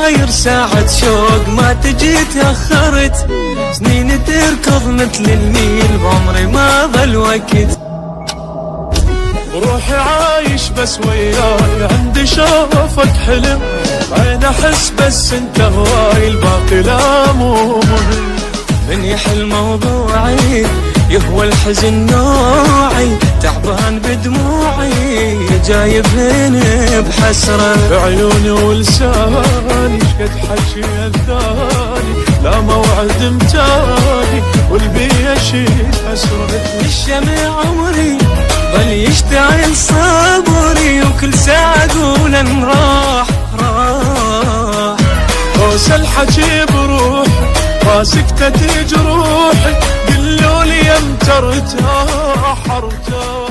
داير ساعة شوق ما تجي تأخرت، سنين تركض مثل الميل بعمري ما ظل وقت. روحي عايش بس وياي عندي شوفك حلم، عين احس بس انت هواي الباقي لا مو مهم. من يحل موضوعي يهوى الحزن نوعي، تعبان بدموعي جايب هنا بحسرة. بعيوني ولساني شقد حكي الثاني، لا موعد متاني والبي شيء حسرة. الشمع عمري ظل يشتعل صبري، وكل ساعة اقول ان راح راح. قوس الحكي بروحي ما سكتت جروحي، قلولي يمتى ارتاح ارتاح.